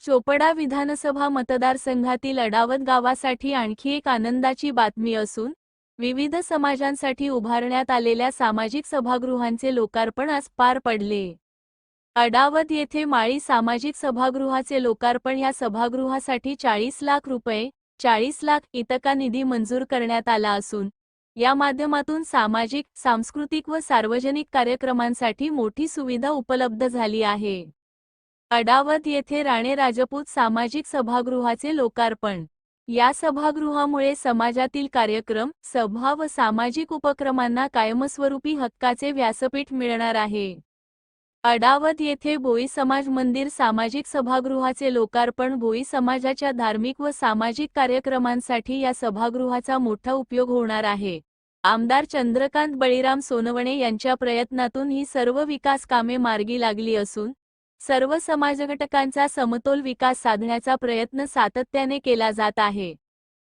चोपडा विधानसभा मतदारसंघातील अडावत गावासाठी आणखी एक आनंदाची बातमी असून विविध समाजांसाठी उभारण्यात आलेल्या सामाजिक सभागृहांचे लोकार्पण आज पार पडले। अडावत येथे माळी सामाजिक सभागृहाचे लोकार्पण। या सभागृहासाठी 40 लाख रुपये 40 लाख इतका निधी मंजूर करण्यात आला असून या माध्यमातून सामाजिक, सांस्कृतिक व सार्वजनिक कार्यक्रमांसाठी मोठी सुविधा उपलब्ध झाली आहे। अडावत येथे राणे राजपूत सामाजिक सभागृहाचे लोकार्पण। या सभागृहामुळे समाजातील कार्यक्रम, सभा व सामाजिक उपक्रमांना कायमस्वरूपी हक्काचे व्यासपीठ मिळणार आहे। अडावत येथे भोई समाज मंदिर सामाजिक सभागृहाचे लोकार्पण। भोई समाजाच्या धार्मिक व सामाजिक कार्यक्रमांसाठी या सभागृहाचा मोठा उपयोग होणार आहे। आमदार चंद्रकांत बळीराम सोनवणे यांच्या प्रयत्नातून ही सर्व विकास कामे मार्गी लागली असून सर्व समाजघटकांचा समतोल विकास साधण्याचा प्रयत्न सातत्याने केला जात आहे।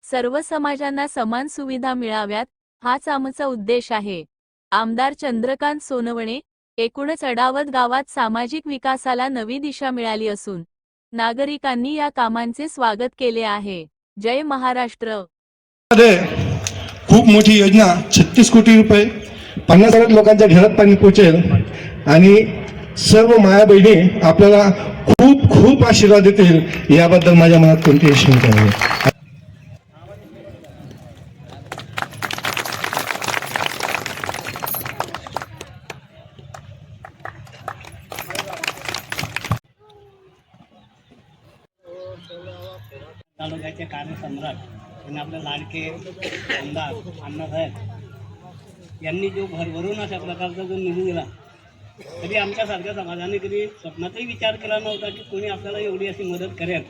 सर्व समाजांना समान सुविधा मिळाव्यात हाच आमचा उद्देश आहे। आमदार चंद्रकांत सोनवणे। एकूणच अडावत गावात सामाजिक विकासाला नवी दिशा मिळाली असून नागरिकांनी या कामांचे स्वागत केले आहे। जय महाराष्ट्र। खूप मोठी योजना 36 कोटी रुपये 50,000 लोकांच्या घरात पाणी पोहोचेल आणि सर्व माया बहिणी आपल्याला खूप खूप आशीर्वाद देतील याबद्दल माझ्या मनात कोणतीही शंका नाही। तालुक्याचे कार्यसम्राट आणि आपले लाडके आमदार अण्णासाहेब यांनी जो भरभरून अशा प्रकारचा जो निधी दिला, कधी आमच्यासारख्या समाजाने कधी स्वप्नातही विचार केला नव्हता की कोणी आपल्याला एवढी अशी मदत करेल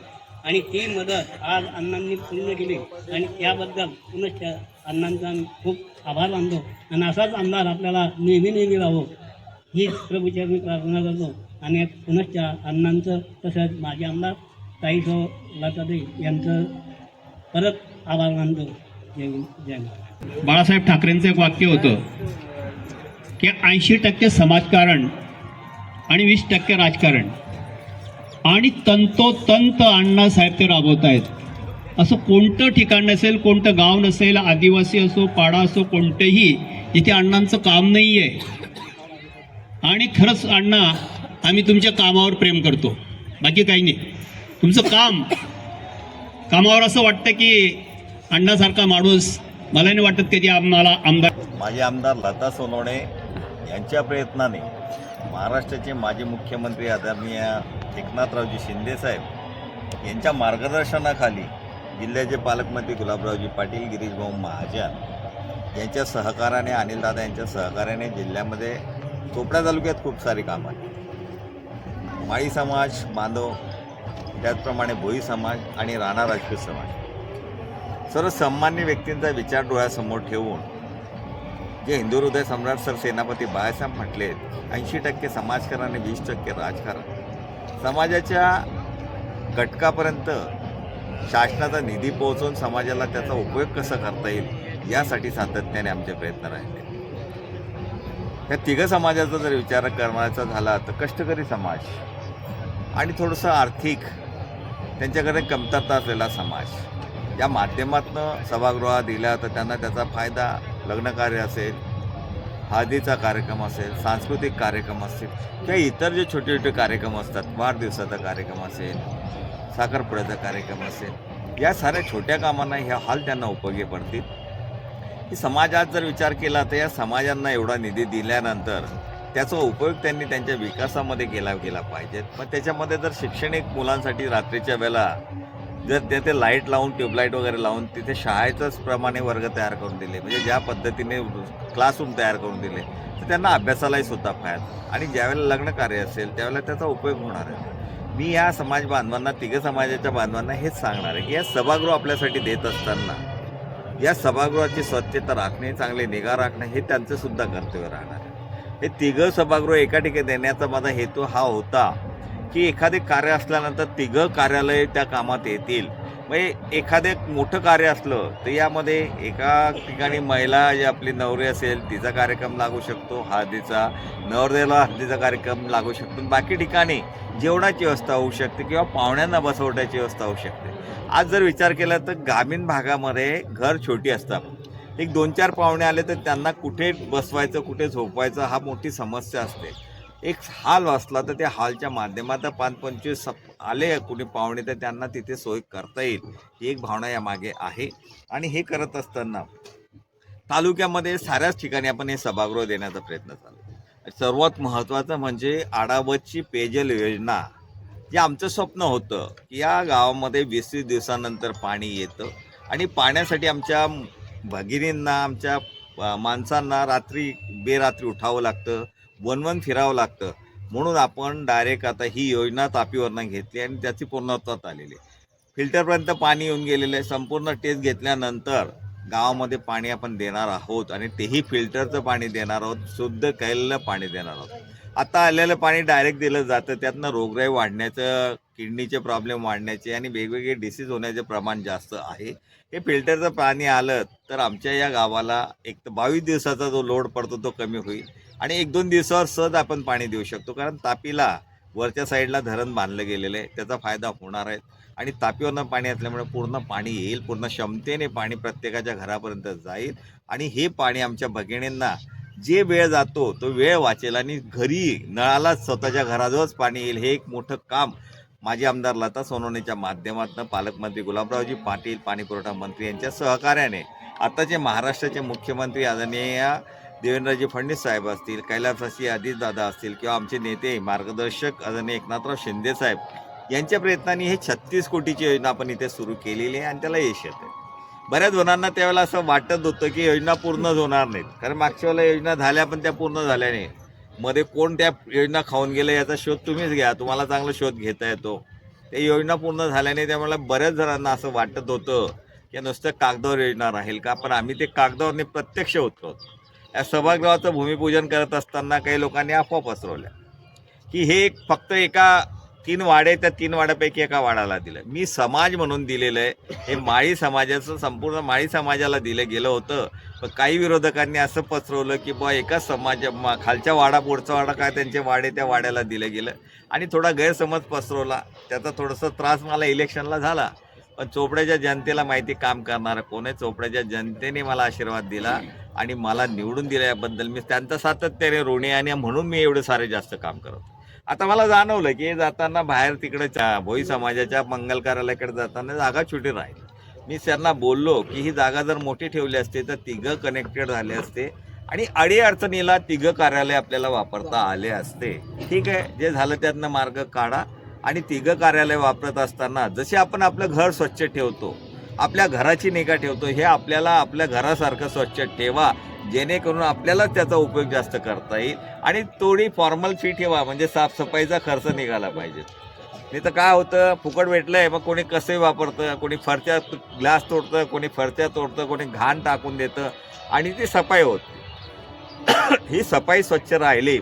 आणि ती मदत आज अण्णांनी पूर्ण केली आणि याबद्दल पुनश्च अण्णांचा खूप आभार मानतो आणि असाच आमदार आपल्याला नेहमी राहो हीच प्रभूचरणी प्रार्थना करतो आणि पुनश्च अण्णांचं तसंच माझे आमदार ताईसो लताताई यांचं परत आभार मानतो। जय बाळासाहेब ठाकरेंचं एक वाक्य होतं की 80% समाजकारण आणि 20% राजकारण आणि तंतोतंत अण्णासाहेब ते राबवत आहेत। असं कोणतं ठिकाण नसेल, कोणतं गाव नसेल, आदिवासी असो, पाडा असो, कोणतंही जिथे अण्णांचं काम नाही आहे। आणि खरंच अण्णा, आम्ही तुमच्या कामावर प्रेम करतो, बाकी काही नाही। तुमचं कामावर असं वाटतं की अण्णासारखा माणूस मला नाही वाटत कधी आम्हाला आमदार। माझे आमदार लता सोनवणे यांच्या प्रयत्नाने महाराष्ट्राचे माजी मुख्यमंत्री आदरणीय एकनाथरावजी शिंदेसाहेब यांच्या मार्गदर्शनाखाली जिल्ह्याचे पालकमंत्री गुलाबरावजी पाटील, गिरीशभाऊ महाजन यांच्या सहकार्याने, अनिलदादा यांच्या सहकार्याने जिल्ह्यामध्ये चोपडा तालुक्यात खूप सारी कामं आहेत। माळी समाज बांधव, त्याचप्रमाणे भोई समाज आणि राणा राजपूत समाज, सर्व सामान्य व्यक्तींचा विचार डोळ्यासमोर ठेवून जे हिंदू हृदय सम्राट सर सेनापती बाळासाहेब म्हटले 80% समाजकारण आणि 20% राजकारण, समाजाच्या घटकापर्यंत शासनाचा निधी पोहोचवून समाजाला त्याचा उपयोग कसा करता येईल यासाठी सातत्याने आमचे प्रयत्न राहिले। त्या तिघ समाजाचा जर विचार करण्याचा झाला तर कष्टकरी समाज आणि थोडंसं आर्थिक त्यांच्याकडे कमतरता असलेला समाज या माध्यमातून सभागृहात दिला तर त्यांना त्याचा फायदा, लग्नकार्य असेल, हळदीचा कार्यक्रम असेल, सांस्कृतिक कार्यक्रम असेल किंवा इतर जे छोटे छोटे कार्यक्रम असतात, वाढदिवसाचा कार्यक्रम असेल, साखरपुड्याचा कार्यक्रम असेल, या साऱ्या छोट्या कामांना ह्या हॉल त्यांना उपयोगी पडतील। की समाजात जर विचार केला तर या समाजांना एवढा निधी दिल्यानंतर त्याचा उपयोग त्यांनी त्यांच्या विकासामध्ये केला पाहिजे। पण त्याच्यामध्ये जर शैक्षणिक मुलांसाठी रात्रीच्या वेळेला जर तिथे लाईट लावून, ट्यूबलाईट वगैरे लावून तिथे शाळेचंच प्रमाणे वर्ग तयार करून दिले, म्हणजे ज्या पद्धतीने क्लासरूम तयार करून दिले तर त्यांना अभ्यासालाही सुद्धा फायदा आणि ज्यावेळेला लग्न कार्य असेल त्यावेळेला त्याचा उपयोग होणार आहे। मी या समाज बांधवांना, तिघ समाजाच्या बांधवांना हेच सांगणार आहे की या सभागृह आपल्यासाठी देत असताना या सभागृहाची स्वच्छता राखणे, चांगली निगा राखणे हे त्यांचं सुद्धा कर्तव्य राहणार आहे। हे तिघ सभागृह एका ठिकाणी देण्याचा माझा हेतू हा होता की एखादे कार्य असल्यानंतर तिघ कार्यालय त्या कामात येतील। म्हणजे एखादे मोठं कार्य असलं तर यामध्ये एका ठिकाणी महिला जी आपली नवरी असेल तिचा कार्यक्रम लागू शकतो, हळदीचा, नवरदेवाला हळदीचा कार्यक्रम लागू शकतो, बाकी ठिकाणी जेवणाची व्यवस्था होऊ शकते किंवा पाहुण्यांना बसवण्याची व्यवस्था होऊ शकते. आज जर विचार केला तर ग्रामीण भागामध्ये घर छोटी असतात. एक 2-4 पाहुणे आले तर त्यांना कुठे बसवायचं, कुठे झोपवायचं हा मोठी समस्या असते. एक हॉल असला तर त्या हॉलच्या माध्यमातून 5-25 आले कुणी पाहुणे तर त्यांना तिथे सोय करता येईल, ही एक भावना यामागे आहे. आणि हे करत असताना तालुक्यामध्ये साऱ्याच ठिकाणी आपण हे सभागृह देण्याचा प्रयत्न चालू आहे. सर्वात महत्त्वाचं म्हणजे आडावतची पेयजल योजना, जे आमचं स्वप्न होतं की या गावामध्ये 20-20 दिवसानंतर पाणी येतं आणि पाण्यासाठी आमच्या भगिनींना, आमच्या माणसांना रात्री बेरात्री उठावं लागतं, वन फिरावं लागतं. म्हणून आपण डायरेक्ट आता ही योजना तापीवरनं घेतली आणि त्याची पूर्णत्वात आलेली आहे. फिल्टरपर्यंत पाणी येऊन गेलेलं आहे. संपूर्ण टेस्ट घेतल्यानंतर गावामध्ये पाणी आपण देणार आहोत आणि तेही फिल्टरचं पाणी देणार आहोत, शुद्ध केलेलं पाणी देणार आहोत. आता आलेलं पाणी डायरेक्ट दिलं जातं, त्यातनं रोगराई वाढण्याचं, किडनीचे प्रॉब्लेम वाढण्याचे आणि वेगवेगळे डिसीज होण्याचे प्रमाण जास्त आहे. हे फिल्टरचं पाणी आलं तर आमच्या या गावाला एक तर 22 दिवसाचा जो लोड पडतो तो कमी होईल आणि 1-2 दिवसावर सहज आपण पाणी देऊ शकतो. कारण तापीला वरच्या साईडला धरण बांधलं गेलेलं आहे, त्याचा फायदा होणार आहे. आणि तापीवरनं पाणी असल्यामुळे पूर्ण पाणी येईल, पूर्ण क्षमतेने पाणी प्रत्येकाच्या घरापर्यंत जाईल आणि हे पाणी आमच्या भगिनींना जे वेळ जातो तो वेळ वाचेल आणि घरी नळाला स्वतःच्या घराजवळच पाणी येईल. हे एक मोठं काम माजी आमदार लता सोनवणेच्या माध्यमातून पालकमंत्री गुलाबरावजी पाटील, पाणीपुरवठा मंत्री यांच्या सहकार्याने आताचे महाराष्ट्राचे मुख्यमंत्री आदरणीय देवेंद्रजी फडणवीस साहेब असतील, कैलासवासी अजितदादा असतील किंवा आमचे नेते मार्गदर्शक आदरणीय एकनाथराव शिंदे साहेब यांच्या प्रयत्नांनी हे 36 कोटीची योजना आपण इथे सुरू केलेली आहे आणि त्याला यश येतं. बऱ्याच जणांना त्यावेळेला असं वाटत होतं की योजना पूर्णच होणार नाहीत, कारण मागच्या वेळेला योजना झाल्या पण त्या पूर्ण झाल्या नाही. मध्ये कोण त्या योजना खाऊन गेलं याचा शोध तुम्हीच घ्या, तुम्हाला चांगला शोध घेता येतो. त्या योजना पूर्ण झाल्या नाही, त्यामुळे बऱ्याच जणांना असं वाटत होतं की नुसतं कागदावर योजना राहील का, पण आम्ही ते कागदावरने प्रत्यक्ष उतरवतो. या सभागृहाचं भूमिपूजन करत असताना काही लोकांनी अफवा पसरवल्या की हे फक्त एका 3 वाडे, त्या 3 वाड्यापैकी एका वाड्याला दिलं. मी समाज म्हणून दिलेलं आहे, हे माळी समाजाचं संपूर्ण माळी समाजाला दिलं गेलं होतं. पण काही विरोधकांनी असं पसरवलं की बा एका खालच्या वाडा पुढचा वाडा काय त्यांचे वाडे त्या वाड्याला दिलं गेलं आणि थोडा गैरसमज पसरवला. त्याचा थोडासा त्रास मला इलेक्शनला झाला, पण चोपड्याच्या जनतेला माहिती काम करणारं कोण आहे. चोपड्याच्या जनतेने मला आशीर्वाद दिला आणि मला निवडून दिला, याबद्दल मी त्यांचा सातत्याने ऋणी आणि म्हणून मी एवढं सारे जास्त काम करतो. आता मला जाणवलं की जाताना बाहेर तिकडे भोई समाजाच्या मंगल कार्यालयाकडे जाताना जागा छोटी राहील. मी त्यांना बोललो की ही जागा जर मोठी ठेवली असते तर 3 कनेक्टेड झाले असते आणि अडीअडचणीला 3 कार्यालय आपल्याला वापरता आले असते. ठीक आहे, जे झालं त्यातनं मार्ग काढा आणि 3 कार्यालय वापरत असताना जसे आपण आपलं घर स्वच्छ ठेवतो, आपल्या घराची निगा ठेवतो, हे आपल्याला आपल्या घरासारखं स्वच्छ ठेवा, जेणेकरून आपल्याला त्याचा उपयोग जास्त करता येईल आणि थोडी फॉर्मल फी ठेवा, म्हणजे साफसफाईचा खर्च निघाला पाहिजे. नाही तर काय होतं, फुकट भेटलंय मग कोणी कसंही वापरतं, कोणी फरच्या ग्लास तोडतं, कोणी फरच्या तोडतं, कोणी घाण टाकून देतं आणि ती सफाई होते. ही सफाई स्वच्छ राहिली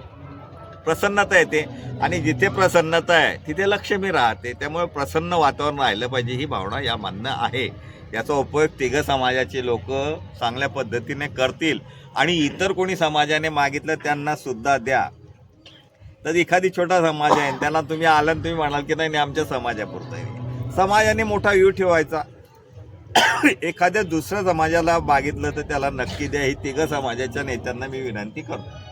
प्रसन्नता येते आणि जिथे प्रसन्नता आहे तिथे लक्ष्मी राहते. त्यामुळे प्रसन्न वातावरण राहिलं पाहिजे, ही भावना या मान्य आहे. याचा उपयोग 3 समाजाचे लोक चांगल्या पद्धतीने करतील आणि इतर कोणी समाजाने मागितलं त्यांना सुद्धा द्या. तर एखादी छोटा समाज आहे त्याला तुम्ही आलं तुम्ही म्हणाल की नाही आमच्या समाजापुरतं आहे, समाजाने मोठा व्ह्यू ठेवायचा. एखाद्या दुसऱ्या समाजाला मागितलं तर त्याला नक्की द्या, ही 3 समाजाच्या नेत्यांना मी विनंती करतो.